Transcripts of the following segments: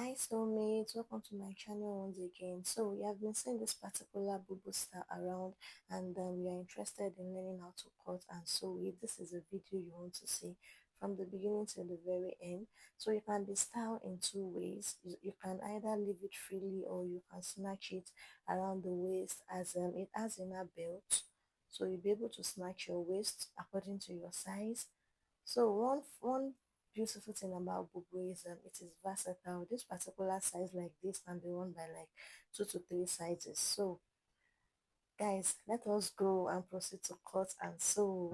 Hi soulmates, welcome to my channel once again. So we have been seeing this particular bubu style around, and we are interested in learning how to cut and sew. If this is a video you want to see from the beginning to the very end, so you can be styled in two ways. You can either leave it freely or you can snatch it around the waist, as it has inner belt, so you'll be able to snatch your waist according to your size. So one beautiful thing about bubu is it is versatile. This particular size like this can be worn by like 2 to 3 sizes. So guys, let us go and proceed to cut and sew.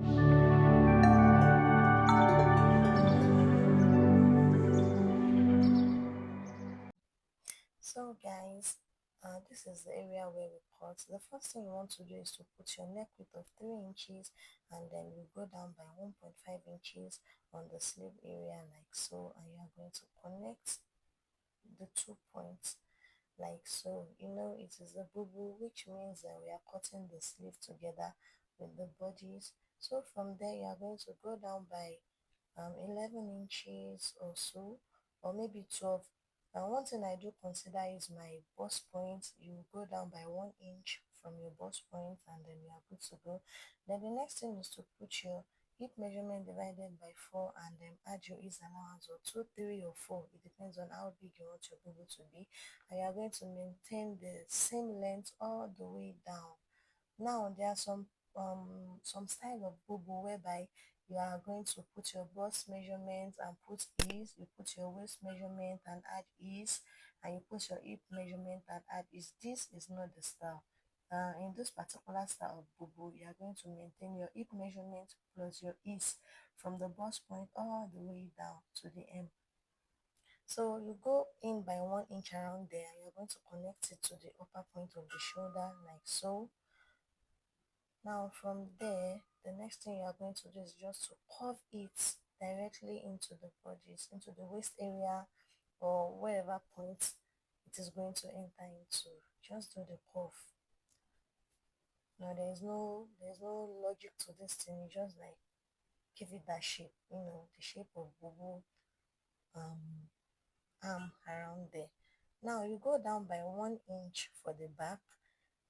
So guys, this is the area where we cut. The first thing you want to do is to put your neck width of 3 inches, and then you go down by 1.5 inches on the sleeve area like so, and you are going to connect the 2 points like so. It is a boubou, which means that we are cutting the sleeve together with the bodies. So from there you are going to go down by 11 inches or so, or maybe 12. And one thing I do consider is my bust point. You go down by 1 inch from your bust point, and then you are good to go. Then the next thing is to put your hip measurement divided by 4, and then add your ease allowance or 2, 3 or 4. It depends on how big you want your bubble to be, and you are going to maintain the same length all the way down. Now there are some style of bobo whereby you are going to put your bust measurement and put ease, you put your waist measurement and add ease, and you put your hip measurement and add ease. This is not the style. In this particular style of bobo, you are going to maintain your hip measurement plus your ease from the bust point all the way down to the hem. So you go in by 1 inch around there, and you're going to connect it to the upper point of the shoulder like so. Now from there, the next thing you are going to do is just to curve it directly into the bodies, into the waist area, or wherever point it is going to enter into. Just do the curve. Now there's no logic to this thing. You just like give it that shape, the shape of bubu arm around there. Now you go down by 1 inch for the back.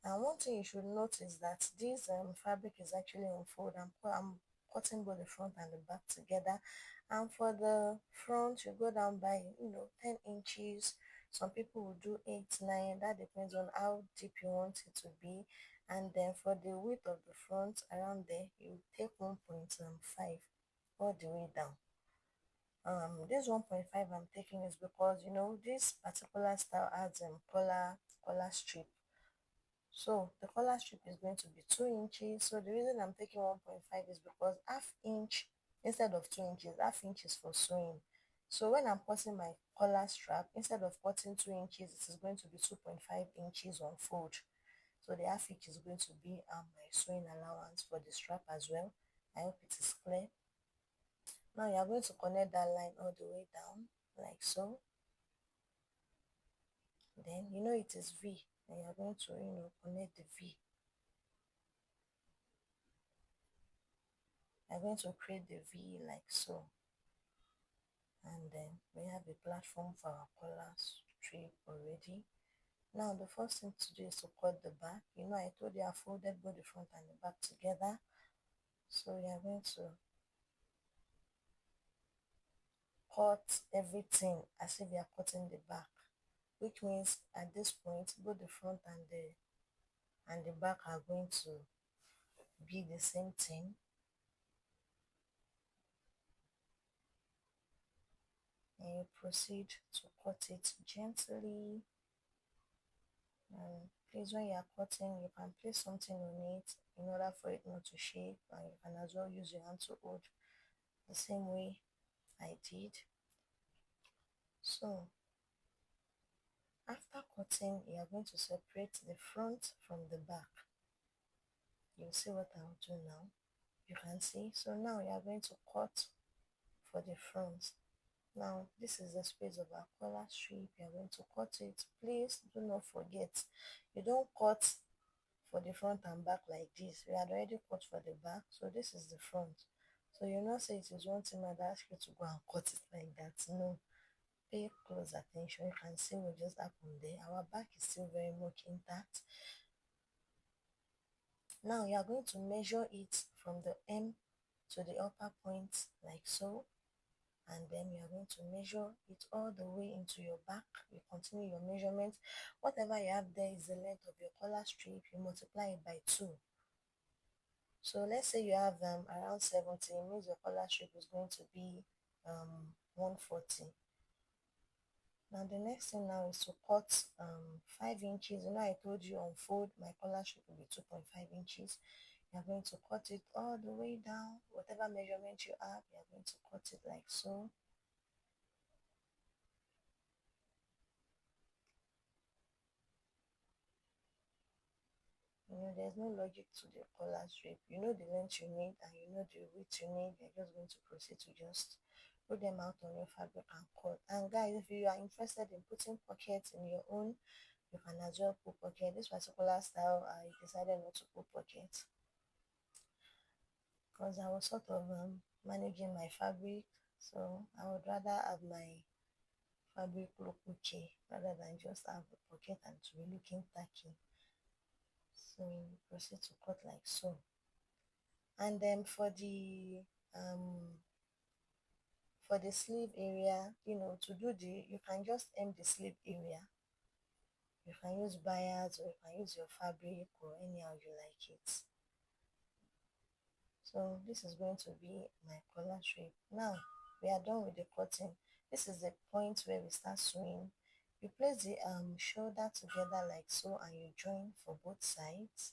And one thing you should notice that this fabric is actually unfolded. I'm cutting both the front and the back together. And for the front, you go down by 10 inches. Some people will do 8, 9. That depends on how deep you want it to be. And then for the width of the front around there, you take 1.5 all the way down. This 1.5 I'm taking is because this particular style adds collar strip. So the collar strip is going to be 2 inches. So the reason I'm taking 1.5 is because half inch instead of 2 inches, half inch is for sewing. So when I'm cutting my collar strap, instead of cutting 2 inches, it is going to be 2.5 inches on fold. So the half inch is going to be my sewing allowance for the strap as well. I hope it is clear. Now you are going to connect that line all the way down like so. Then it is V, and you are going to connect the V. I'm going to create the V like so, and then we have a platform for our collar strip already. Now the first thing to do is to cut the back. I told you I folded both the front and the back together, so we are going to cut everything as if we are cutting the back, which means at this point both the front and the back are going to be the same thing. And you proceed to cut it gently. And please, when you are cutting, you can place something on it in order for it not to shake, and you can as well use your hand to hold the same way I did. So after cutting, you are going to separate the front from the back. You'll see what I'll do now. You can see. So now you are going to cut for the front. Now this is the space of our collar strip. You are going to cut it. Please do not forget, you don't cut for the front and back like this. We had already cut for the back, so this is the front. So you not say it is one thing and ask you to go and cut it like that. No, pay close attention, you can see what just happened there. Our back is still very much intact. Now you are going to measure it from the hem to the upper point like so, and then you are going to measure it all the way into your back. You continue your measurement. Whatever you have there is the length of your collar strip. You multiply it by 2. So let's say you have around 70, it means your collar strip is going to be 140. Now the next thing now is to cut 5 inches. You know, I told you on fold my collar strip will be 2.5 inches. You are going to cut it all the way down. Whatever measurement you have, you are going to cut it like so. You know, there's no logic to the collar strip. You know the length you need and you know the width you need. You're just going to proceed to just put them out on your fabric and cut. And guys, if you are interested in putting pockets in your own, you can as well put pocket. This particular style, I decided not to put pockets because I was sort of managing my fabric. So I would rather have my fabric look okay rather than just have a pocket and to be looking tacky. So proceed to cut like so. And then for the sleeve area, you know, to do you can just hem the sleeve area. You can use bias or you can use your fabric or anyhow you like it. So this is going to be my collar strip. Now we are done with the cutting. This is the point where we start sewing. You place the shoulder together like so and you join for both sides.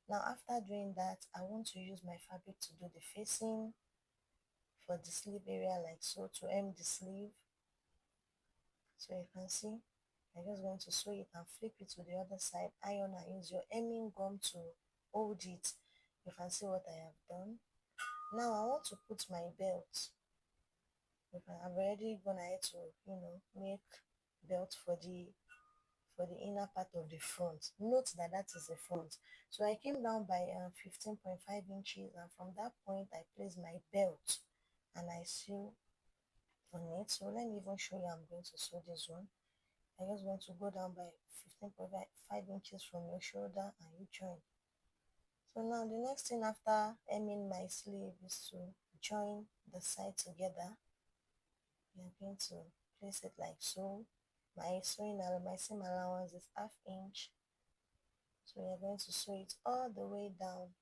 Now after doing that, I want to use my fabric to do the facing for the sleeve area like so, to hem the sleeve. So you can see I'm just going to sew it and flip it to the other side, iron, and use your hemming gum to hold it. You can see what I have done. Now I want to put my belt. I've already gone ahead to, you know, make belt for the inner part of the front. Note that that is the front. So I came down by 15.5 inches, and from that point I placed my belt and I sew on it. So let me even show you. I'm going to sew this one. I just want to go down by 15.5 inches from your shoulder and you join. So now the next thing after hemming my sleeve is to join the side together. We are going to place it like so. My seam allowance is ½ inch. So we are going to sew it all the way down.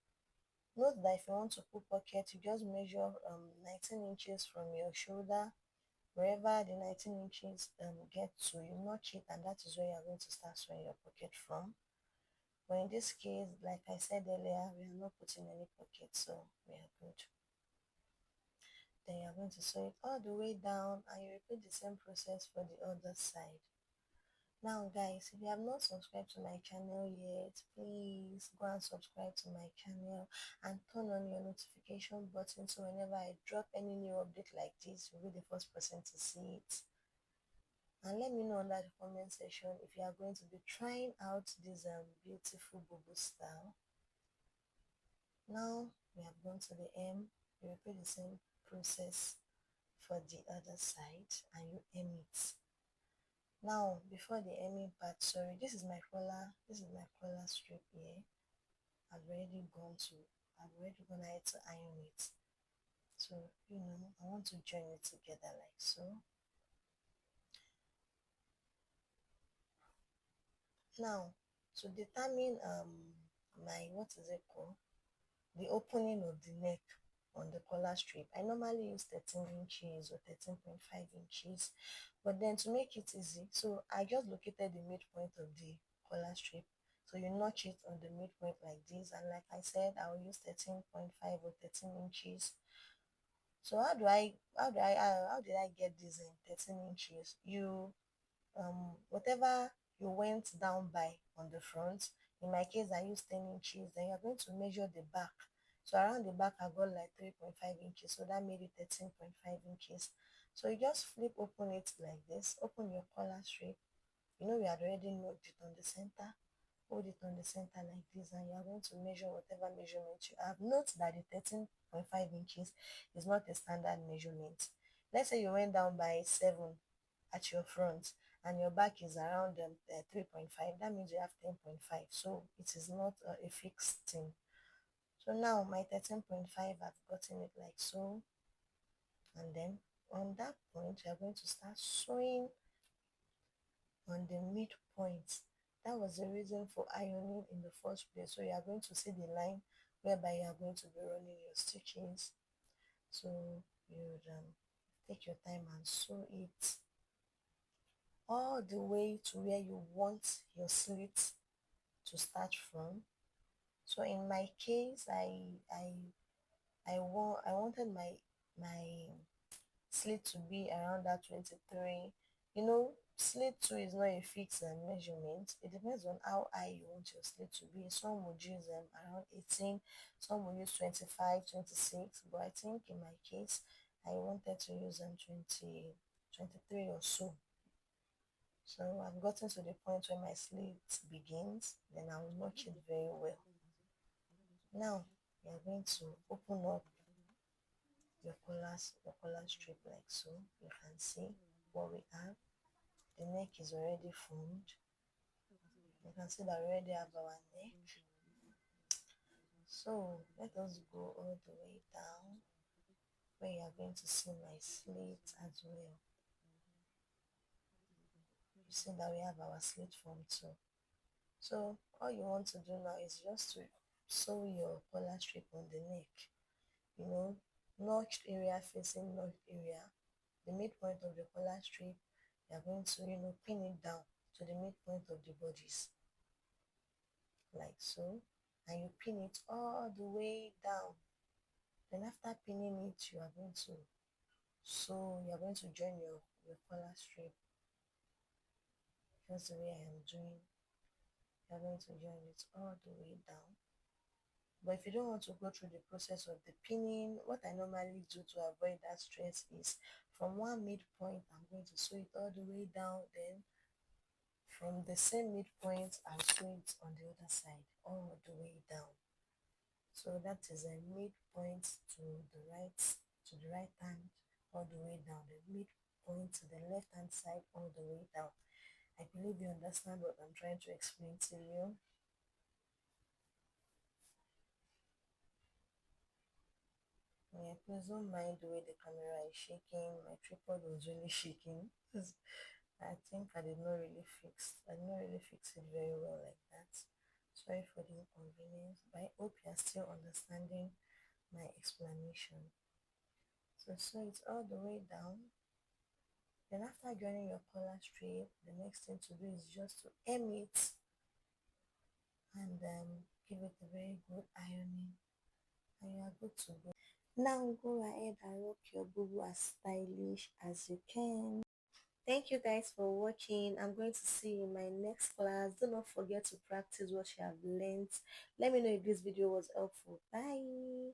Note that if you want to put pocket, you just measure 19 inches from your shoulder. Wherever the 19 inches get to, you notch it, and that is where you are going to start sewing your pocket from. But in this case, like I said earlier, we are not putting any pocket, so we are good. Then you are going to sew it all the way down and you repeat the same process for the other side. Now guys, if you have not subscribed to my channel yet, please go and subscribe to my channel and turn on your notification button so whenever I drop any new update like this, you'll be the first person to see it. And let me know under the comment section if you are going to be trying out this beautiful bobo style. Now we have gone to the hem. You repeat the same process for the other side and you hem it. Now before the hemming part, sorry, this is my collar strip here. I've already gone ahead to iron it. So you know, I want to join it together like so. Now to determine my the opening of the neck on the collar strip, I normally use 13 inches or 13.5 inches, but then to make it easy, so I just located the midpoint of the collar strip. So you notch it on the midpoint like this, and like I said, I will use 13.5 or 13 inches. So how did I get this in 13 inches? You whatever you went down by on the front, in my case I used 10 inches, then you're going to measure the back. So around the back I got like 3.5 inches, so that made it 13.5 inches. So you just flip open it like this, open your collar strip. You know we had already knocked it on the center. Hold it on the center like this, and you are going to measure whatever measurement you have. Note that the 13.5 inches is not a standard measurement. Let's say you went down by 7, at your front and your back is around 3.5, that means you have 10.5. So it is not a fixed thing. So now my 13.5, I've gotten it like so. And then on that point, you're going to start sewing on the midpoint. That was the reason for ironing in the first place. So you are going to see the line whereby you are going to be running your stitches. So you would take your time and sew it all the way to where you want your slit to start from. So in my case, I wanted my slit to be around that 23. You know, slit 2 is not a fixed measurement. It depends on how high you want your slit to be. Some would use around 18, some will use 25, 26. But I think in my case, I wanted to use 20, 23 or so. So I've gotten to the point where my slit begins, then I will notch it very well. Now, we are going to open up your collar strip like so. You can see what we have. The neck is already formed. You can see that we already have our neck. So let us go all the way down where you are going to see my slit as well. You see that we have our slit formed too. So all you want to do now is just to sew your collar strip on the neck. You know, notched area facing notched area. The midpoint of the collar strip, you are going to, pin it down to the midpoint of the bodice, like so, and you pin it all the way down. Then after pinning it, you are going to join your collar strip, just the way I am doing. You are going to join it all the way down. But if you don't want to go through the process of the pinning, what I normally do to avoid that stress is from one midpoint, I'm going to sew it all the way down. Then from the same midpoint, I'll sew it on the other side all the way down. So that is a midpoint to the right hand all the way down, the midpoint to the left hand side all the way down. I believe you understand what I'm trying to explain to you. Yeah, please don't mind the way the camera is shaking. My tripod was really shaking. I think I did not really fix it very well like that. Sorry for the inconvenience, but I hope you are still understanding my explanation. So sew it all the way down. Then after joining your collar strip, the next thing to do is just to hem it and give it a very good ironing, and you are good to go. Now go ahead and rock your bubu as stylish as you can. Thank you guys for watching. I'm going to see you in my next class. Do not forget to practice what you have learned. Let me know if this video was helpful. Bye.